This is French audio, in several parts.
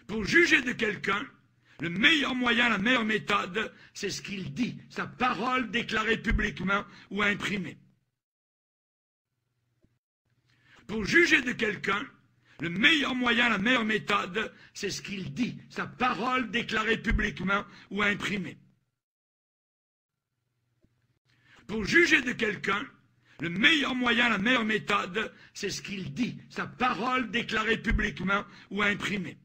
Pour juger de quelqu'un, le meilleur moyen, la meilleure méthode, c'est ce qu'il dit, sa parole déclarée publiquement ou imprimée. Pour juger de quelqu'un, le meilleur moyen, la meilleure méthode, c'est ce qu'il dit, sa parole déclarée publiquement ou imprimée. Pour juger de quelqu'un, le meilleur moyen, la meilleure méthode, c'est ce qu'il dit, sa parole déclarée publiquement ou imprimée.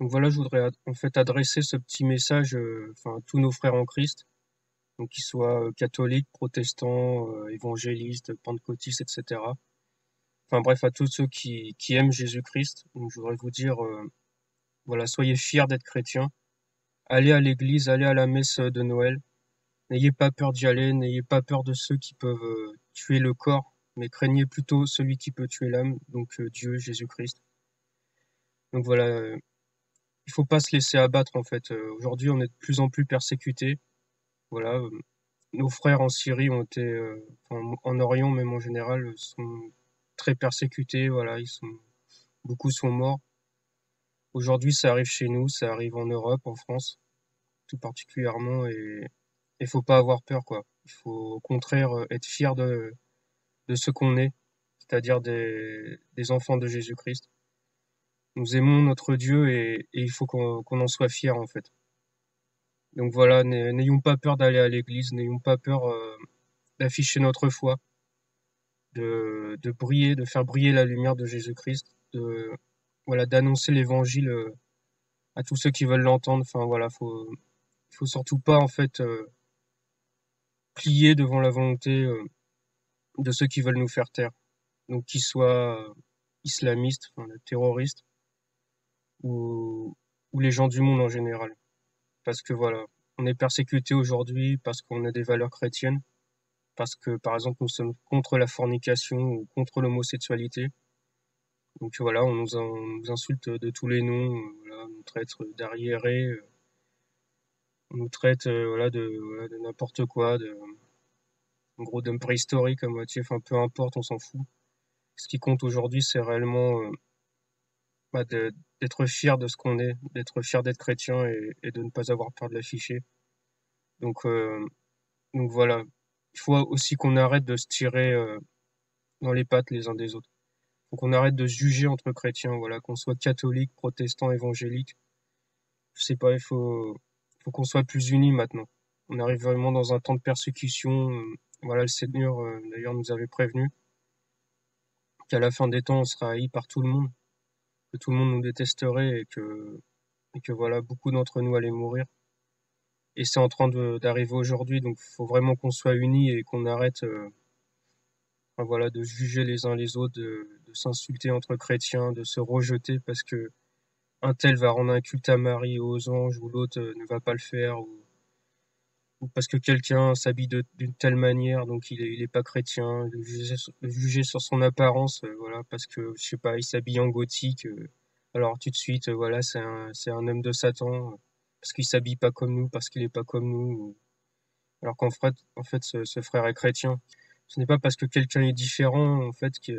Donc voilà, je voudrais en fait adresser ce petit message enfin, à tous nos frères en Christ, donc qu'ils soient catholiques, protestants, évangélistes, pentecôtistes, etc. Enfin bref, à tous ceux qui aiment Jésus-Christ. Donc je voudrais vous dire, voilà, soyez fiers d'être chrétiens. Allez à l'église, allez à la messe de Noël. N'ayez pas peur d'y aller, n'ayez pas peur de ceux qui peuvent tuer le corps, mais craignez plutôt celui qui peut tuer l'âme, donc Dieu, Jésus-Christ. Donc voilà, il faut pas se laisser abattre en fait. Aujourd'hui, on est de plus en plus persécutés. Voilà, nos frères en Syrie ont été, enfin, en Orient même en général, sont très persécutés. Voilà, beaucoup sont morts. Aujourd'hui, ça arrive chez nous, ça arrive en Europe, en France, tout particulièrement, et il faut pas avoir peur, quoi. Il faut au contraire être fier de ce qu'on est, c'est-à-dire des enfants de Jésus-Christ. Nous aimons notre Dieu et il faut qu'on en soit fier, en fait. Donc voilà, n'ayons pas peur d'aller à l'église, n'ayons pas peur d'afficher notre foi, de briller, de faire briller la lumière de Jésus-Christ, voilà, d'annoncer l'évangile à tous ceux qui veulent l'entendre. Enfin voilà, faut surtout pas en fait plier devant la volonté de ceux qui veulent nous faire taire. Donc qu'ils soient islamistes, enfin, terroristes ou, ou les gens du monde en général. Parce que voilà, on est persécuté aujourd'hui parce qu'on a des valeurs chrétiennes, parce que par exemple nous sommes contre la fornication ou contre l'homosexualité. Donc voilà, on nous insulte de tous les noms, voilà, on nous traite d'arriérés, on nous traite voilà, de n'importe quoi, en gros d'hommes préhistoriques à moitié, enfin peu importe, on s'en fout. Ce qui compte aujourd'hui, c'est réellement bah, d'être fier de ce qu'on est, d'être fier d'être chrétien et de ne pas avoir peur de l'afficher. Donc, euh, donc voilà, il faut aussi qu'on arrête de se tirer dans les pattes les uns des autres. Faut qu'on arrête de se juger entre chrétiens, voilà, qu'on soit catholique, protestant, évangélique. Je sais pas, faut qu'on soit plus unis maintenant. On arrive vraiment dans un temps de persécution. Voilà, le Seigneur d'ailleurs nous avait prévenu qu'à la fin des temps on sera haï par tout le monde, que tout le monde nous détesterait et que voilà, beaucoup d'entre nous allaient mourir. Et c'est en train d'arriver aujourd'hui, donc il faut vraiment qu'on soit unis et qu'on arrête enfin, voilà, de juger les uns les autres, de s'insulter entre chrétiens, de se rejeter parce que un tel va rendre un culte à Marie ou aux anges ou l'autre ne va pas le faire ou parce que quelqu'un s'habille d'une telle manière donc il est pas chrétien, de juger sur son apparence, voilà, parce que je sais pas, il s'habille en gothique, alors tout de suite voilà, c'est un homme de Satan parce qu'il s'habille pas comme nous, parce qu'il est pas comme nous, alors en fait ce frère est chrétien. Ce n'est pas parce que quelqu'un est différent, en fait, qu'il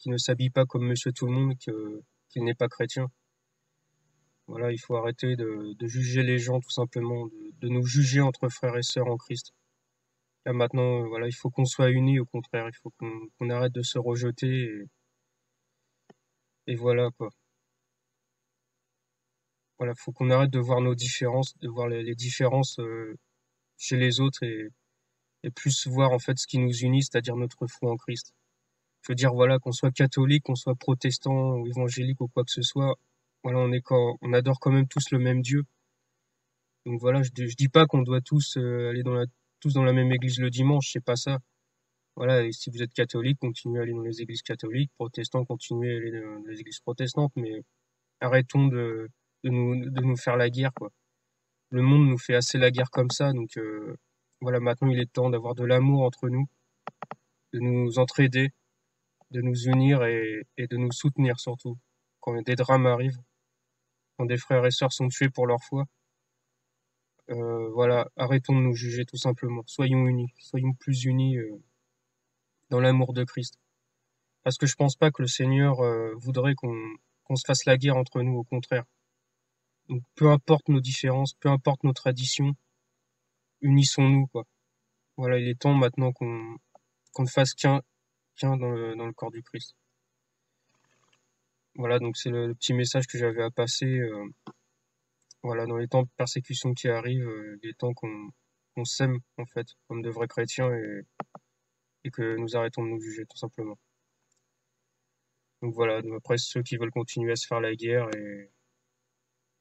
ne s'habille pas comme monsieur tout le monde qu'il n'est pas chrétien. Voilà, il faut arrêter de juger les gens, tout simplement, de nous juger entre frères et sœurs en Christ. Là, maintenant, voilà, il faut qu'on soit unis, au contraire, il faut qu'on arrête de se rejeter, et voilà, quoi. Voilà, faut qu'on arrête de voir nos différences, de voir les différences, chez les autres, et plus voir, en fait, ce qui nous unit, c'est-à-dire notre foi en Christ. Je veux dire, voilà, qu'on soit catholique, qu'on soit protestant ou évangélique ou quoi que ce soit, voilà, on adore quand même tous le même Dieu. Donc voilà, je dis pas qu'on doit tous aller tous dans la même église le dimanche, c'est pas ça. Voilà, et si vous êtes catholique, continuez à aller dans les églises catholiques, protestants, continuez à aller dans les églises protestantes, mais arrêtons de nous faire la guerre, quoi. Le monde nous fait assez la guerre comme ça, donc voilà, maintenant il est temps d'avoir de l'amour entre nous, de nous entraider, de nous unir et de nous soutenir surtout. Quand des drames arrivent, quand des frères et sœurs sont tués pour leur foi, voilà, arrêtons de nous juger tout simplement. Soyons unis, soyons plus unis dans l'amour de Christ. Parce que je pense pas que le Seigneur voudrait qu'on se fasse la guerre entre nous, au contraire. Donc peu importe nos différences, peu importe nos traditions, unissons-nous, quoi. Voilà, il est temps maintenant qu'on ne fasse qu'un dans le corps du Christ. Voilà, donc c'est le petit message que j'avais à passer. Voilà, dans les temps de persécution qui arrivent, il est temps qu'on s'aime, en fait, comme de vrais chrétiens et que nous arrêtons de nous juger, tout simplement. Donc voilà, après ceux qui veulent continuer à se faire la guerre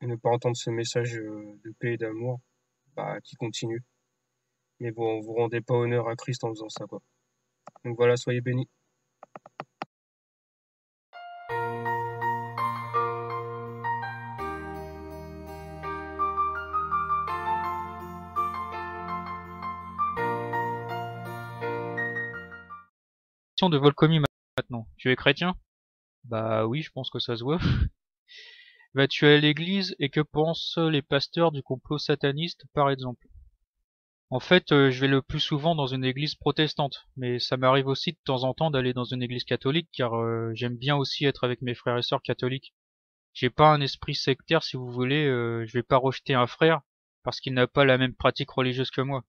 et ne pas entendre ce message de paix et d'amour, bah, qui continue. Mais bon, vous rendez pas honneur à Christ en faisant ça, quoi. Donc voilà, soyez bénis. De Volcomy maintenant. Tu es chrétien? Bah oui, je pense que ça se voit. Vas-tu à l'église et que pensent les pasteurs du complot sataniste, par exemple? En fait, je vais le plus souvent dans une église protestante, mais ça m'arrive aussi de temps en temps d'aller dans une église catholique car j'aime bien aussi être avec mes frères et sœurs catholiques. J'ai pas un esprit sectaire si vous voulez, je vais pas rejeter un frère parce qu'il n'a pas la même pratique religieuse que moi.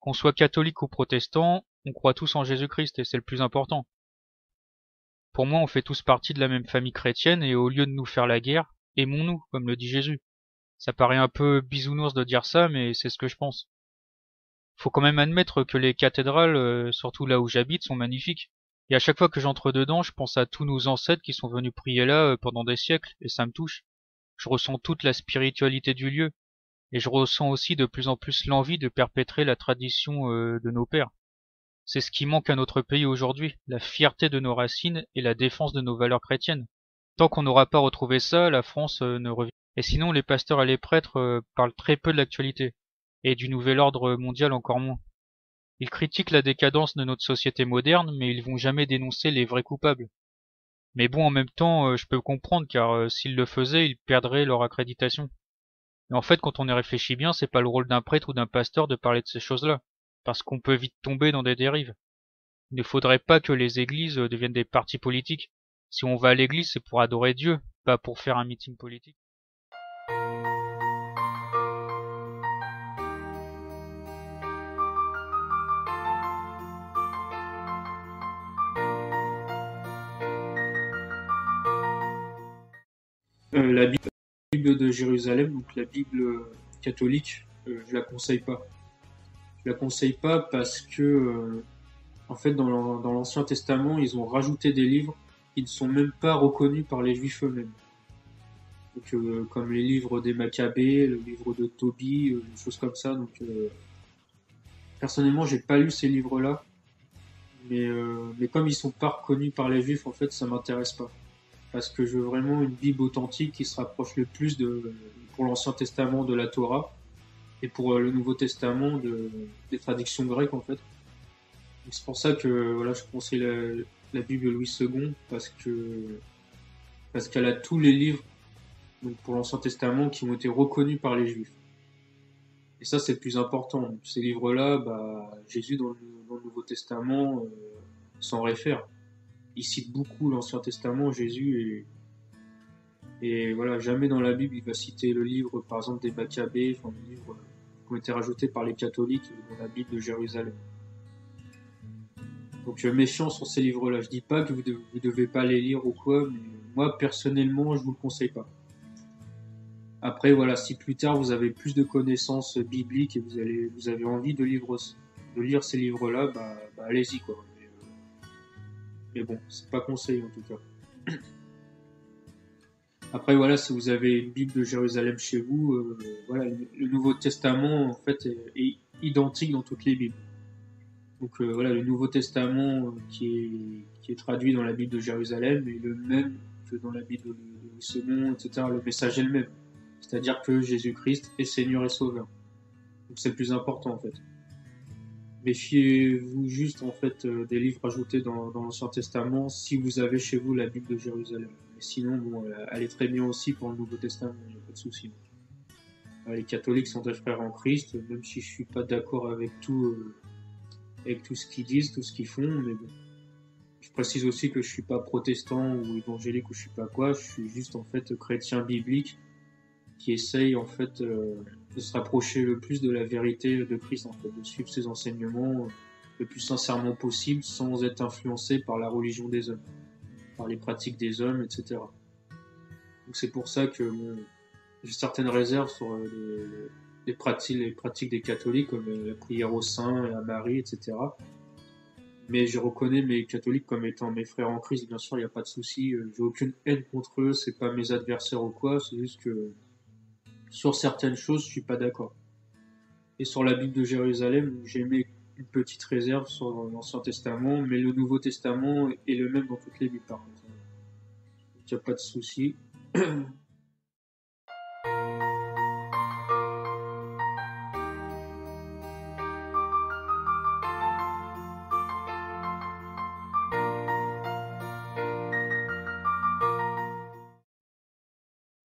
Qu'on soit catholique ou protestant, on croit tous en Jésus-Christ et c'est le plus important. Pour moi, on fait tous partie de la même famille chrétienne et au lieu de nous faire la guerre, aimons-nous, comme le dit Jésus. Ça paraît un peu bisounours de dire ça, mais c'est ce que je pense. Faut quand même admettre que les cathédrales, surtout là où j'habite, sont magnifiques. Et à chaque fois que j'entre dedans, je pense à tous nos ancêtres qui sont venus prier là pendant des siècles, et ça me touche. Je ressens toute la spiritualité du lieu, et je ressens aussi de plus en plus l'envie de perpétrer la tradition de nos pères. C'est ce qui manque à notre pays aujourd'hui, la fierté de nos racines et la défense de nos valeurs chrétiennes. Tant qu'on n'aura pas retrouvé ça, la France ne revient. Et sinon, les pasteurs et les prêtres parlent très peu de l'actualité, et du nouvel ordre mondial encore moins. Ils critiquent la décadence de notre société moderne, mais ils vont jamais dénoncer les vrais coupables. Mais bon, en même temps, je peux comprendre, car s'ils le faisaient, ils perdraient leur accréditation. Mais en fait, quand on y réfléchit bien, c'est pas le rôle d'un prêtre ou d'un pasteur de parler de ces choses-là, parce qu'on peut vite tomber dans des dérives. Il ne faudrait pas que les églises deviennent des partis politiques. Si on va à l'église, c'est pour adorer Dieu, pas pour faire un meeting politique. La Bible de Jérusalem, donc la Bible catholique, je la conseille pas. Je la conseille pas parce que, en fait, dans l'Ancien Testament, ils ont rajouté des livres qui ne sont même pas reconnus par les Juifs eux-mêmes. Donc, comme les livres des Maccabées, le livre de Tobie, des choses comme ça. Donc, personnellement, j'ai pas lu ces livres-là, mais comme ils sont pas reconnus par les Juifs, en fait, ça m'intéresse pas. Parce que je veux vraiment une Bible authentique qui se rapproche le plus pour l'Ancien Testament de la Torah et pour le Nouveau Testament des traductions grecques, en fait. Donc, c'est pour ça que voilà, je conseille la Bible Louis II parce qu'elle a tous les livres donc pour l'Ancien Testament qui ont été reconnus par les Juifs. Et ça, c'est le plus important. Donc, ces livres-là, bah, Jésus dans le Nouveau Testament s'en réfère. Il cite beaucoup l'Ancien Testament, Jésus, et voilà, jamais dans la Bible il va citer le livre, par exemple, des Maccabées, enfin des livres qui ont été rajoutés par les catholiques dans la Bible de Jérusalem. Donc méfiant sur ces livres-là. Je dis pas que vous devez pas les lire ou quoi, mais moi personnellement, je vous le conseille pas. Après voilà, si plus tard vous avez plus de connaissances bibliques et vous avez envie de lire ces livres-là, bah allez-y quoi. Mais bon, c'est pas conseillé en tout cas. Après voilà, si vous avez une Bible de Jérusalem chez vous, voilà, le Nouveau Testament en fait est identique dans toutes les Bibles. Donc voilà, le Nouveau Testament qui est traduit dans la Bible de Jérusalem est le même que dans la Bible de Louis II, etc. Le message est le même. C'est-à-dire que Jésus-Christ est Seigneur et Sauveur. Donc c'est le plus important en fait. Méfiez-vous juste en fait des livres ajoutés dans l'Ancien Testament si vous avez chez vous la Bible de Jérusalem. Mais sinon, bon, elle est très bien aussi pour le Nouveau Testament, il n'y a pas de souci. Les catholiques sont des frères en Christ, même si je suis pas d'accord avec tout ce qu'ils disent, tout ce qu'ils font, mais bon. Je précise aussi que je suis pas protestant ou évangélique ou je sais pas quoi, je suis juste en fait chrétien biblique qui essaye en fait de se rapprocher le plus de la vérité de Christ, en fait, de suivre ses enseignements le plus sincèrement possible sans être influencé par la religion des hommes, par les pratiques des hommes, etc. Donc c'est pour ça que j'ai certaines réserves sur les pratiques des catholiques comme la prière au saint et à Marie, etc. Mais je reconnais mes catholiques comme étant mes frères en Christ, bien sûr, il n'y a pas de souci. J'ai aucune haine contre eux, c'est pas mes adversaires ou quoi, c'est juste que sur certaines choses, je suis pas d'accord. Et sur la Bible de Jérusalem, j'ai mis une petite réserve sur l'Ancien Testament, mais le Nouveau Testament est le même dans toutes les Bibles par contre. Il n'y a pas de souci.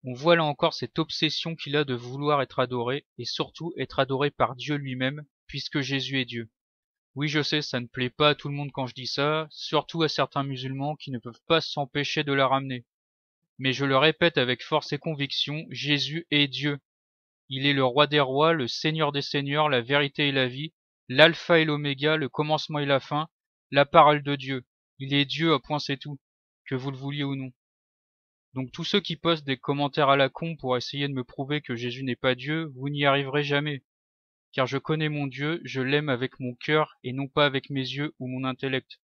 On voit là encore cette obsession qu'il a de vouloir être adoré, et surtout être adoré par Dieu lui-même, puisque Jésus est Dieu. Oui, je sais, ça ne plaît pas à tout le monde quand je dis ça, surtout à certains musulmans qui ne peuvent pas s'empêcher de la ramener. Mais je le répète avec force et conviction, Jésus est Dieu. Il est le roi des rois, le seigneur des seigneurs, la vérité et la vie, l'alpha et l'oméga, le commencement et la fin, la parole de Dieu. Il est Dieu, à point c'est tout, que vous le vouliez ou non. Donc tous ceux qui postent des commentaires à la con pour essayer de me prouver que Jésus n'est pas Dieu, vous n'y arriverez jamais. Car je connais mon Dieu, je l'aime avec mon cœur et non pas avec mes yeux ou mon intellect.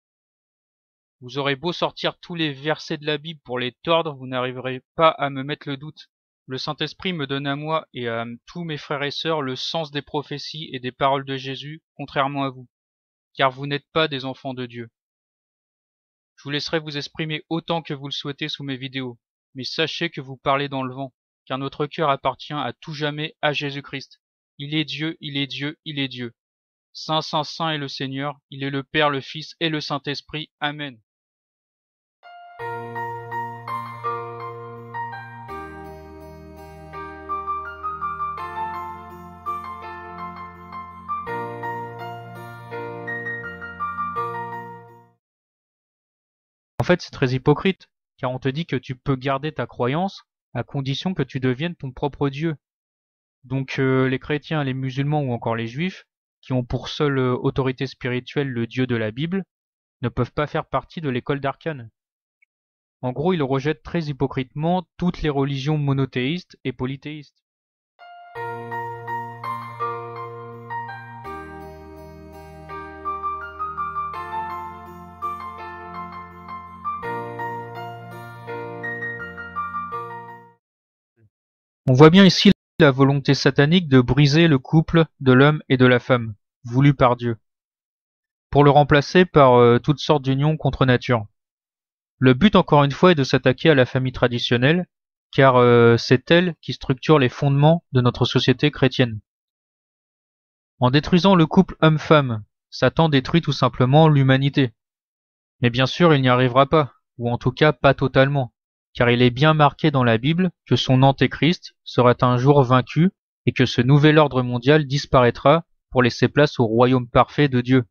Vous aurez beau sortir tous les versets de la Bible pour les tordre, vous n'arriverez pas à me mettre le doute. Le Saint-Esprit me donne à moi et à tous mes frères et sœurs le sens des prophéties et des paroles de Jésus, contrairement à vous, car vous n'êtes pas des enfants de Dieu. Je vous laisserai vous exprimer autant que vous le souhaitez sous mes vidéos, mais sachez que vous parlez dans le vent, car notre cœur appartient à tout jamais à Jésus-Christ. Il est Dieu, il est Dieu, il est Dieu. Saint, Saint, Saint est le Seigneur, il est le Père, le Fils et le Saint-Esprit. Amen. En fait, c'est très hypocrite, car on te dit que tu peux garder ta croyance à condition que tu deviennes ton propre Dieu. Donc les chrétiens, les musulmans ou encore les juifs, qui ont pour seule autorité spirituelle le Dieu de la Bible, ne peuvent pas faire partie de l'école d'Arkane. En gros, ils rejettent très hypocritement toutes les religions monothéistes et polythéistes. On voit bien ici la volonté satanique de briser le couple de l'homme et de la femme, voulu par Dieu, pour le remplacer par toutes sortes d'unions contre nature. Le but, encore une fois, est de s'attaquer à la famille traditionnelle, car c'est elle qui structure les fondements de notre société chrétienne. En détruisant le couple homme-femme, Satan détruit tout simplement l'humanité. Mais bien sûr, il n'y arrivera pas, ou en tout cas pas totalement, car il est bien marqué dans la Bible que son antéchrist sera un jour vaincu et que ce nouvel ordre mondial disparaîtra pour laisser place au royaume parfait de Dieu.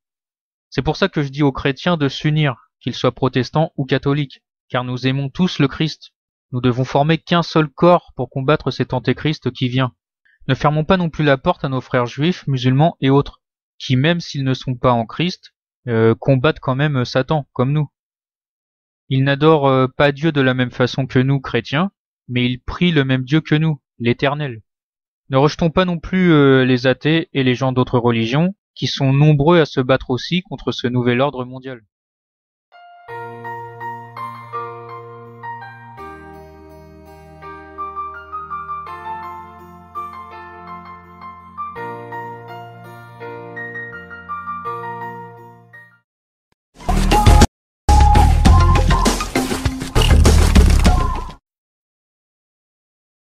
C'est pour ça que je dis aux chrétiens de s'unir, qu'ils soient protestants ou catholiques, car nous aimons tous le Christ. Nous devons former qu'un seul corps pour combattre cet antéchrist qui vient. Ne fermons pas non plus la porte à nos frères juifs, musulmans et autres, qui même s'ils ne sont pas en Christ, combattent quand même Satan, comme nous. Ils n'adorent pas Dieu de la même façon que nous, chrétiens, mais ils prient le même Dieu que nous, l'Éternel. Ne rejetons pas non plus les athées et les gens d'autres religions, qui sont nombreux à se battre aussi contre ce nouvel ordre mondial.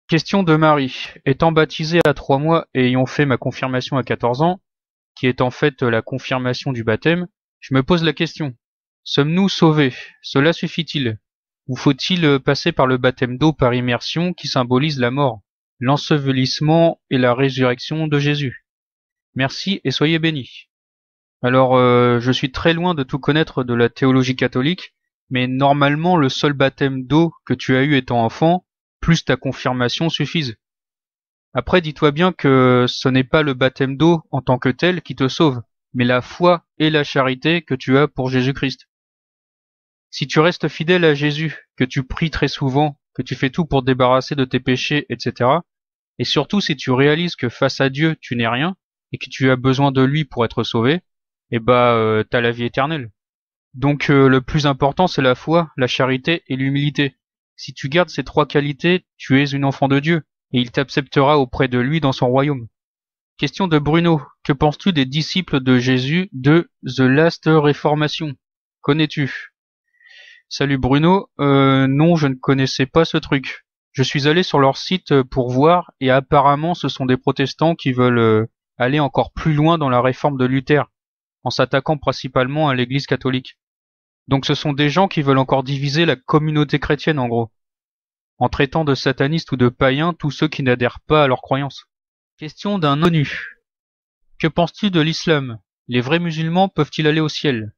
Question de Marie. Étant baptisé à 3 mois et ayant fait ma confirmation à 14 ans, qui est en fait la confirmation du baptême, je me pose la question. Sommes-nous sauvés? Cela suffit-il? Ou faut-il passer par le baptême d'eau par immersion qui symbolise la mort, l'ensevelissement et la résurrection de Jésus? Merci et soyez bénis. Alors, je suis très loin de tout connaître de la théologie catholique, mais normalement le seul baptême d'eau que tu as eu étant enfant, plus ta confirmation suffisent. Après, dis-toi bien que ce n'est pas le baptême d'eau en tant que tel qui te sauve, mais la foi et la charité que tu as pour Jésus-Christ. Si tu restes fidèle à Jésus, que tu pries très souvent, que tu fais tout pour te débarrasser de tes péchés, etc., et surtout si tu réalises que face à Dieu tu n'es rien, et que tu as besoin de lui pour être sauvé, t'as la vie éternelle. Donc le plus important c'est la foi, la charité et l'humilité. Si tu gardes ces 3 qualités, tu es une enfant de Dieu, et il t'acceptera auprès de lui dans son royaume. Question de Bruno. Que penses-tu des disciples de Jésus de The Last Reformation? Connais-tu? Salut Bruno. Non, je ne connaissais pas ce truc. Je suis allé sur leur site pour voir, et apparemment ce sont des protestants qui veulent aller encore plus loin dans la réforme de Luther, en s'attaquant principalement à l'Église catholique. Donc ce sont des gens qui veulent encore diviser la communauté chrétienne en gros, en traitant de satanistes ou de païens tous ceux qui n'adhèrent pas à leurs croyances. Question d'un ONU. Que penses-tu de l'islam? Les vrais musulmans peuvent-ils aller au ciel?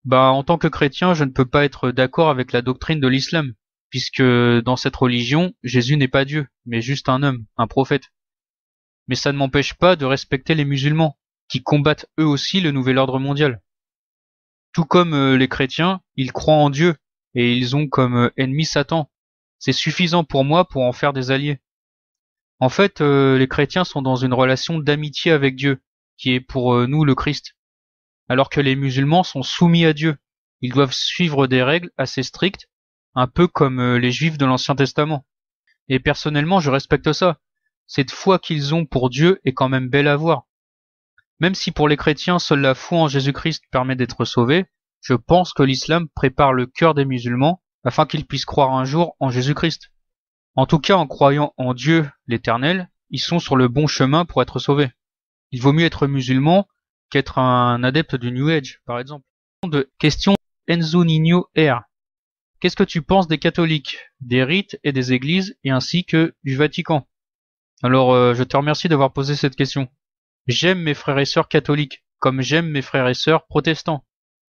Bah, en tant que chrétien, je ne peux pas être d'accord avec la doctrine de l'islam, puisque dans cette religion, Jésus n'est pas Dieu, mais juste un homme, un prophète. Mais ça ne m'empêche pas de respecter les musulmans, qui combattent eux aussi le nouvel ordre mondial. Tout comme les chrétiens, ils croient en Dieu, et ils ont comme ennemi Satan. C'est suffisant pour moi pour en faire des alliés. En fait, les chrétiens sont dans une relation d'amitié avec Dieu, qui est pour nous le Christ. Alors que les musulmans sont soumis à Dieu. Ils doivent suivre des règles assez strictes, un peu comme les juifs de l'Ancien Testament. Et personnellement, je respecte ça. Cette foi qu'ils ont pour Dieu est quand même belle à voir. Même si pour les chrétiens, seule la foi en Jésus-Christ permet d'être sauvé, je pense que l'islam prépare le cœur des musulmans afin qu'ils puissent croire un jour en Jésus-Christ. En tout cas, en croyant en Dieu, l'Éternel, ils sont sur le bon chemin pour être sauvés. Il vaut mieux être musulman qu'être un adepte du New Age, par exemple. Question Enzo Nino R. Qu'est-ce que tu penses des catholiques, des rites et des églises, et ainsi que du Vatican? Alors, je te remercie d'avoir posé cette question. J'aime mes frères et sœurs catholiques, comme j'aime mes frères et sœurs protestants.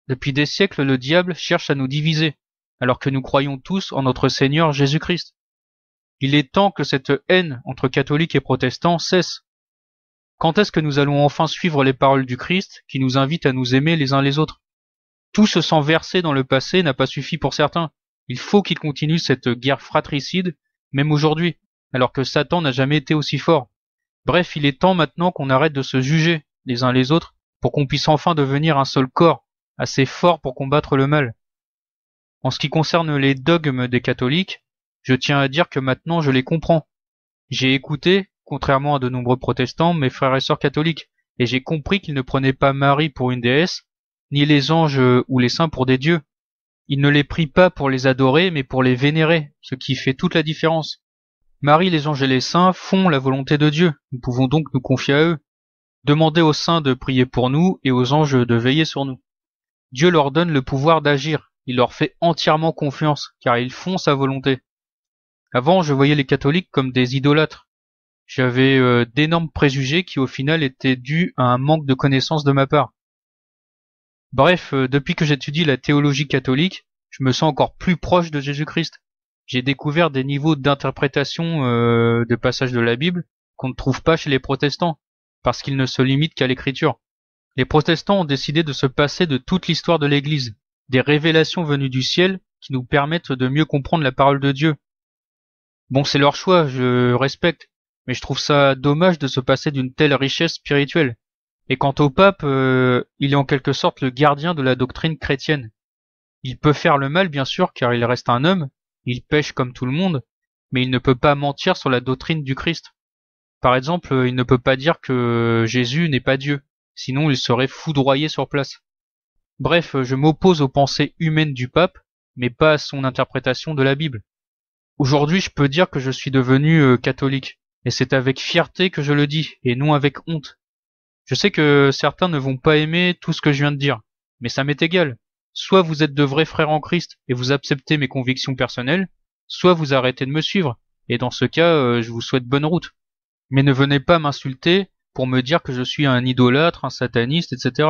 Depuis des siècles, le diable cherche à nous diviser, alors que nous croyons tous en notre Seigneur Jésus-Christ. Il est temps que cette haine entre catholiques et protestants cesse. Quand est-ce que nous allons enfin suivre les paroles du Christ qui nous invitent à nous aimer les uns les autres? Tout ce sang versé dans le passé n'a pas suffi pour certains. Il faut qu'ils continuent cette guerre fratricide, même aujourd'hui, alors que Satan n'a jamais été aussi fort. Bref, il est temps maintenant qu'on arrête de se juger les uns les autres pour qu'on puisse enfin devenir un seul corps, assez fort pour combattre le mal. En ce qui concerne les dogmes des catholiques, je tiens à dire que maintenant je les comprends. J'ai écouté, contrairement à de nombreux protestants, mes frères et sœurs catholiques, et j'ai compris qu'ils ne prenaient pas Marie pour une déesse, ni les anges ou les saints pour des dieux. Ils ne les prient pas pour les adorer, mais pour les vénérer, ce qui fait toute la différence. Marie, les anges et les saints font la volonté de Dieu. Nous pouvons donc nous confier à eux. Demander aux saints de prier pour nous et aux anges de veiller sur nous. Dieu leur donne le pouvoir d'agir. Il leur fait entièrement confiance, car ils font sa volonté. Avant, je voyais les catholiques comme des idolâtres. J'avais d'énormes préjugés qui au final étaient dus à un manque de connaissances de ma part. Bref, depuis que j'étudie la théologie catholique, je me sens encore plus proche de Jésus-Christ. J'ai découvert des niveaux d'interprétation de passages de la Bible qu'on ne trouve pas chez les protestants, parce qu'ils ne se limitent qu'à l'écriture. Les protestants ont décidé de se passer de toute l'histoire de l'Église, des révélations venues du ciel qui nous permettent de mieux comprendre la parole de Dieu. Bon, c'est leur choix, je respecte, mais je trouve ça dommage de se passer d'une telle richesse spirituelle. Et quant au pape, il est en quelque sorte le gardien de la doctrine chrétienne. Il peut faire le mal, bien sûr, car il reste un homme, il pêche comme tout le monde, mais il ne peut pas mentir sur la doctrine du Christ. Par exemple, il ne peut pas dire que Jésus n'est pas Dieu, sinon il serait foudroyé sur place. Bref, je m'oppose aux pensées humaines du pape, mais pas à son interprétation de la Bible. Aujourd'hui, je peux dire que je suis devenu catholique, et c'est avec fierté que je le dis, et non avec honte. Je sais que certains ne vont pas aimer tout ce que je viens de dire, mais ça m'est égal. Soit vous êtes de vrais frères en Christ et vous acceptez mes convictions personnelles, soit vous arrêtez de me suivre, et dans ce cas, je vous souhaite bonne route. Mais ne venez pas m'insulter pour me dire que je suis un idolâtre, un sataniste, etc.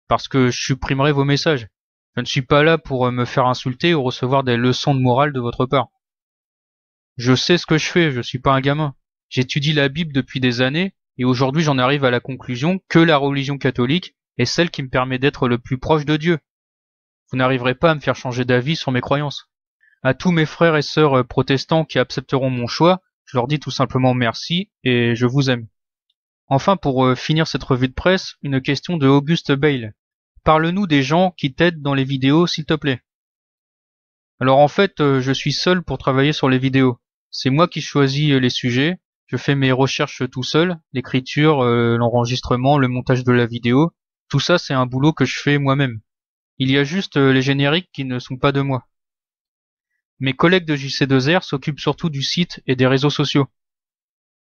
Parce que je supprimerai vos messages. Je ne suis pas là pour me faire insulter ou recevoir des leçons de morale de votre part. Je sais ce que je fais, je suis pas un gamin. J'étudie la Bible depuis des années, et aujourd'hui j'en arrive à la conclusion que la religion catholique est celle qui me permet d'être le plus proche de Dieu. Vous n'arriverez pas à me faire changer d'avis sur mes croyances. À tous mes frères et sœurs protestants qui accepteront mon choix, je leur dis tout simplement merci et je vous aime. Enfin, pour finir cette revue de presse, une question de Auguste Bale. Parle-nous des gens qui t'aident dans les vidéos, s'il te plaît. Alors en fait, je suis seul pour travailler sur les vidéos. C'est moi qui choisis les sujets, je fais mes recherches tout seul, l'écriture, l'enregistrement, le montage de la vidéo, tout ça c'est un boulot que je fais moi-même. Il y a juste les génériques qui ne sont pas de moi. Mes collègues de JC2R s'occupent surtout du site et des réseaux sociaux.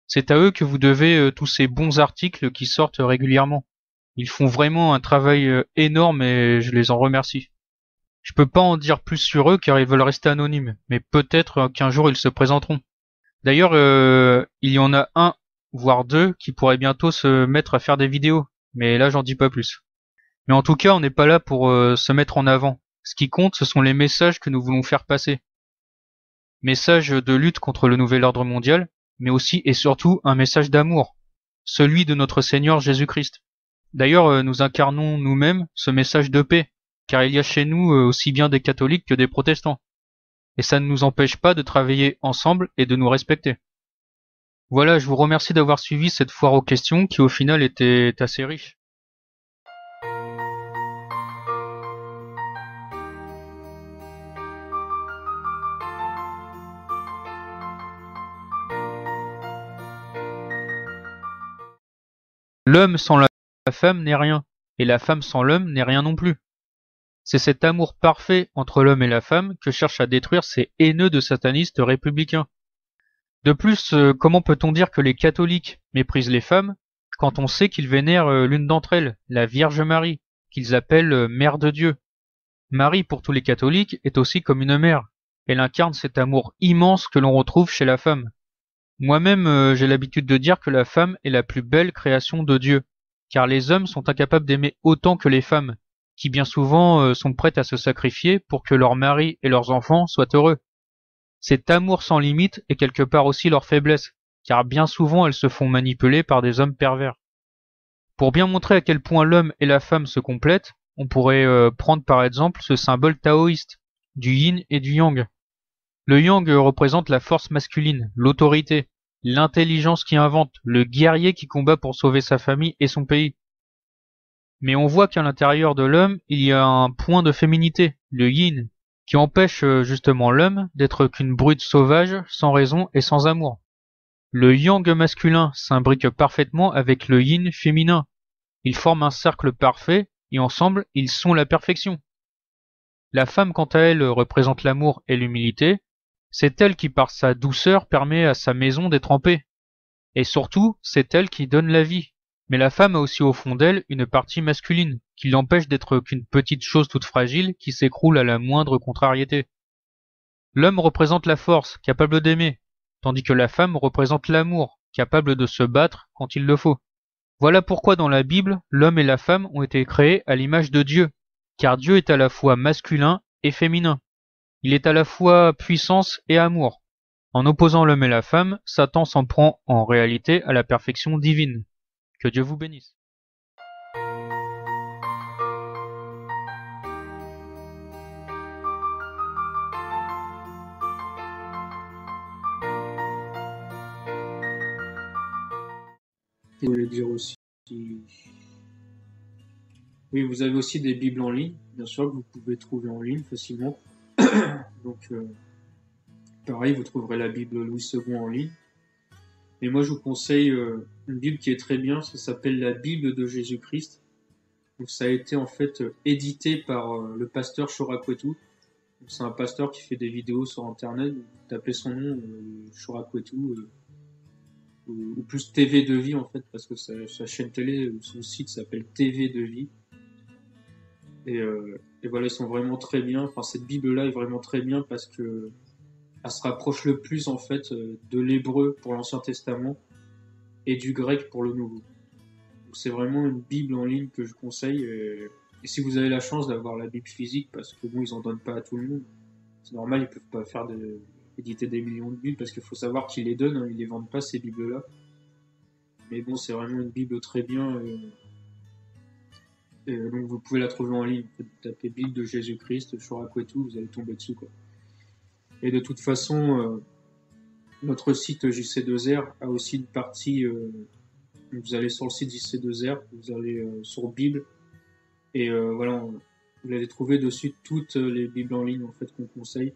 C'est à eux que vous devez tous ces bons articles qui sortent régulièrement. Ils font vraiment un travail énorme et je les en remercie. Je peux pas en dire plus sur eux car ils veulent rester anonymes, mais peut-être qu'un jour ils se présenteront. D'ailleurs, il y en a un, voire deux, qui pourraient bientôt se mettre à faire des vidéos, mais là j'en dis pas plus. Mais en tout cas, on n'est pas là pour se mettre en avant. Ce qui compte, ce sont les messages que nous voulons faire passer. Message de lutte contre le nouvel ordre mondial, mais aussi et surtout un message d'amour, celui de notre Seigneur Jésus-Christ. D'ailleurs, nous incarnons nous-mêmes ce message de paix, car il y a chez nous aussi bien des catholiques que des protestants. Et ça ne nous empêche pas de travailler ensemble et de nous respecter. Voilà, je vous remercie d'avoir suivi cette foire aux questions qui au final était assez riche. L'homme sans la femme n'est rien, et la femme sans l'homme n'est rien non plus. C'est cet amour parfait entre l'homme et la femme que cherchent à détruire ces haineux de satanistes républicains. De plus, comment peut-on dire que les catholiques méprisent les femmes quand on sait qu'ils vénèrent l'une d'entre elles, la Vierge Marie, qu'ils appellent Mère de Dieu. Marie, pour tous les catholiques, est aussi comme une mère. Elle incarne cet amour immense que l'on retrouve chez la femme. Moi-même, j'ai l'habitude de dire que la femme est la plus belle création de Dieu, car les hommes sont incapables d'aimer autant que les femmes, qui bien souvent sont prêtes à se sacrifier pour que leurs maris et leurs enfants soient heureux. Cet amour sans limite est quelque part aussi leur faiblesse, car bien souvent elles se font manipuler par des hommes pervers. Pour bien montrer à quel point l'homme et la femme se complètent, on pourrait prendre par exemple ce symbole taoïste, du yin et du yang. Le yang représente la force masculine, l'autorité, l'intelligence qui invente, le guerrier qui combat pour sauver sa famille et son pays. Mais on voit qu'à l'intérieur de l'homme, il y a un point de féminité, le yin, qui empêche justement l'homme d'être qu'une brute sauvage, sans raison et sans amour. Le yang masculin s'imbrique parfaitement avec le yin féminin. Ils forment un cercle parfait et ensemble, ils sont la perfection. La femme, quant à elle, représente l'amour et l'humilité. C'est elle qui, par sa douceur, permet à sa maison d'être en paix. Et surtout, c'est elle qui donne la vie. Mais la femme a aussi au fond d'elle une partie masculine, qui l'empêche d'être qu'une petite chose toute fragile qui s'écroule à la moindre contrariété. L'homme représente la force, capable d'aimer, tandis que la femme représente l'amour, capable de se battre quand il le faut. Voilà pourquoi dans la Bible, l'homme et la femme ont été créés à l'image de Dieu, car Dieu est à la fois masculin et féminin. Il est à la fois puissance et amour. En opposant l'homme et la femme, Satan s'en prend en réalité à la perfection divine. Que Dieu vous bénisse. Je voulais dire aussi, oui, vous avez aussi des Bibles en ligne, bien sûr, que vous pouvez trouver en ligne facilement. Donc, pareil, vous trouverez la Bible Louis II en ligne. Mais moi, je vous conseille une Bible qui est très bien, ça s'appelle la Bible de Jésus-Christ. Donc, ça a été en fait édité par le pasteur Chorakwetu. C'est un pasteur qui fait des vidéos sur Internet. Vous tapez son nom, Chorakwetu, ou plus TV de vie en fait, parce que sa chaîne télé, son site s'appelle TV de vie. Et voilà, ils sont vraiment très bien. Enfin, cette Bible-là est vraiment très bien parce que elle se rapproche le plus en fait de l'hébreu pour l'Ancien Testament et du grec pour le Nouveau. Donc, c'est vraiment une Bible en ligne que je conseille. Et si vous avez la chance d'avoir la Bible physique, parce que bon, ils en donnent pas à tout le monde. C'est normal, ils peuvent pas éditer des millions de Bibles parce qu'il faut savoir qu'ils les donnent, hein, ils les vendent pas ces Bibles-là. Mais bon, c'est vraiment une Bible très bien. Et donc vous pouvez la trouver en ligne. Vous tapez Bible de Jésus-Christ, Chorakwetu, vous allez tomber dessus, quoi. Et de toute façon, notre site JC2R a aussi une partie. Vous allez sur le site JC2R, vous allez sur Bible, et voilà, vous allez trouver dessus toutes les Bibles en ligne en fait qu'on conseille.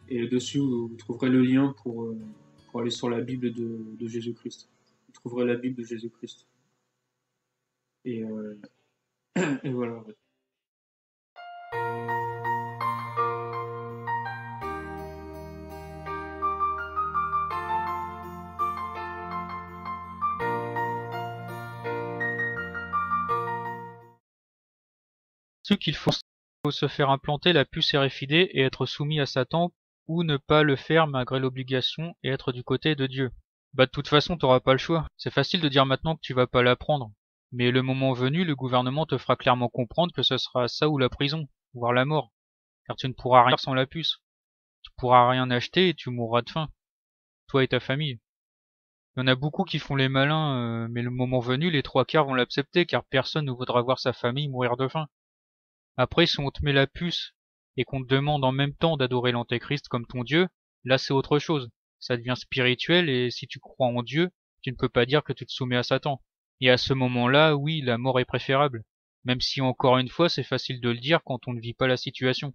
Et dessus, vous trouverez le lien pour aller sur la Bible de Jésus-Christ. Vous trouverez la Bible de Jésus-Christ. Et voilà. Ouais. Ceux qu'il faut se faire implanter la puce RFID et être soumis à Satan, ou ne pas le faire malgré l'obligation et être du côté de Dieu. Bah de toute façon t'auras pas le choix. C'est facile de dire maintenant que tu vas pas l'apprendre. Mais le moment venu, le gouvernement te fera clairement comprendre que ce sera ça ou la prison, voire la mort. Car tu ne pourras rien faire sans la puce. Tu pourras rien acheter et tu mourras de faim. Toi et ta famille. Il y en a beaucoup qui font les malins, mais le moment venu, les 3/4 vont l'accepter car personne ne voudra voir sa famille mourir de faim. Après, si on te met la puce et qu'on te demande en même temps d'adorer l'Antéchrist comme ton Dieu, là c'est autre chose. Ça devient spirituel et si tu crois en Dieu, tu ne peux pas dire que tu te soumets à Satan. Et à ce moment-là, oui, la mort est préférable. Même si encore une fois, c'est facile de le dire quand on ne vit pas la situation.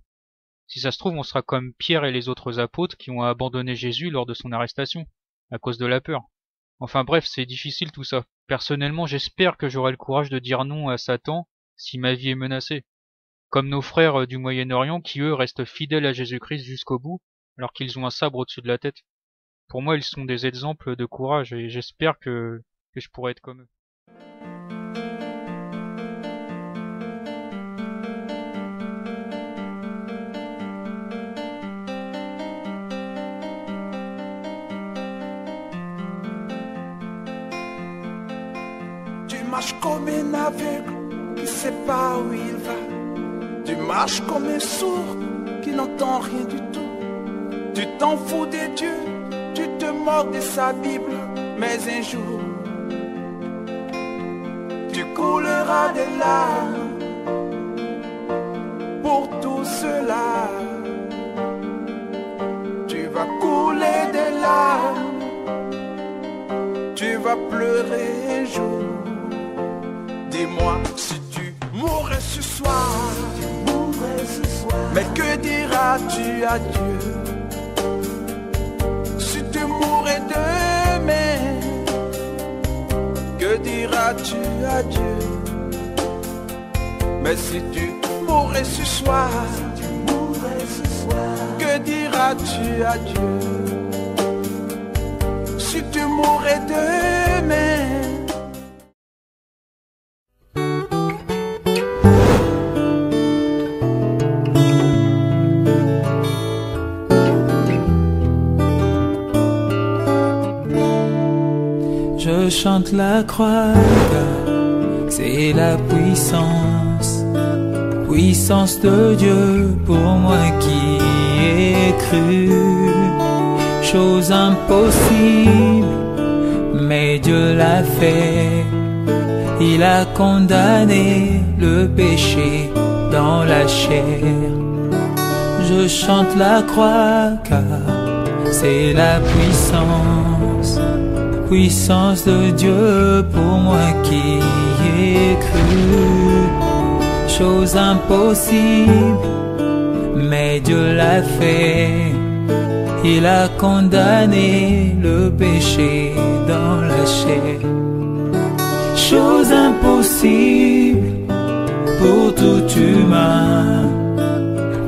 Si ça se trouve, on sera comme Pierre et les autres apôtres qui ont abandonné Jésus lors de son arrestation, à cause de la peur. Enfin bref, c'est difficile tout ça. Personnellement, j'espère que j'aurai le courage de dire non à Satan si ma vie est menacée. Comme nos frères du Moyen-Orient qui, eux, restent fidèles à Jésus-Christ jusqu'au bout, alors qu'ils ont un sabre au-dessus de la tête. Pour moi, ils sont des exemples de courage et j'espère que je pourrai être comme eux. Tu marches comme un aveugle qui sait pas où il va. Tu marches comme un sourd qui n'entend rien du tout. Tu t'en fous des dieux, tu te moques de sa Bible. Mais un jour, tu couleras des larmes pour tout cela. Tu vas couler des larmes, tu vas pleurer un jour. Dis-moi si tu mourrais ce soir, mais que diras-tu à Dieu? Si tu mourrais demain, que diras-tu à Dieu? Mais si tu mourrais ce soir, que diras-tu à Dieu? Si tu mourrais demain, je chante la croix, c'est la puissance, puissance de Dieu pour moi qui ai cru. Chose impossible, mais Dieu l'a fait. Il a condamné le péché dans la chair. Je chante la croix car c'est la puissance, puissance de Dieu pour moi qui ai cru. Chose impossible, mais Dieu l'a fait. Il a condamné le péché dans la chair. Chose impossible pour tout humain.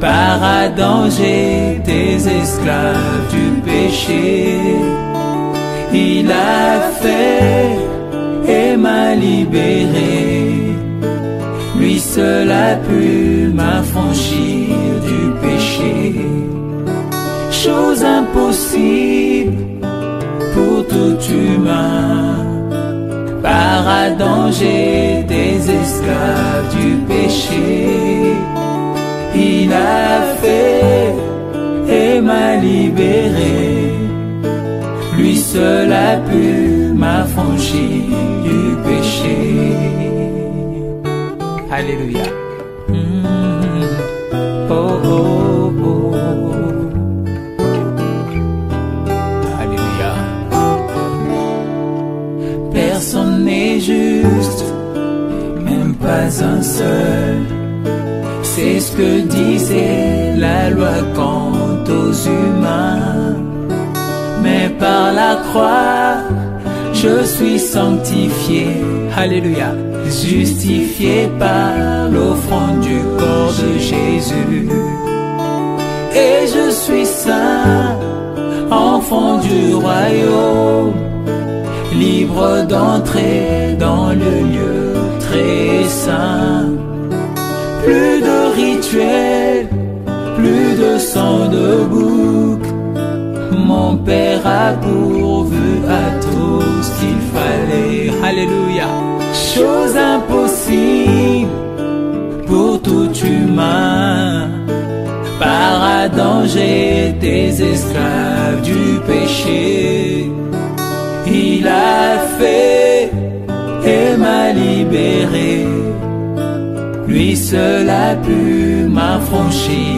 Par Adam j'étais esclave du péché. Il a fait et m'a libéré. Lui seul a pu m'affranchir du péché. Chose impossible pour tout humain. Par Adam j'étais esclave du péché. Il a fait et m'a libéré. Lui seul a pu m'affranchir du péché. Alléluia. Oh, oh, oh. Alléluia. Personne n'est juste, même pas un seul. C'est ce que disait la loi quant aux humains. Mais par la croix, je suis sanctifié, alléluia, justifié par l'offrande du corps de Jésus. Et je suis saint, enfant du royaume, libre d'entrer dans le lieu très saint. Plus de rituels, plus de sang de bouc. Mon Père a pourvu à tout ce qu'il fallait. Alléluia. Chose impossible pour tout humain. Par Adam j'étais esclave du péché. Il a fait et m'a libéré. Lui seul a pu m'affranchir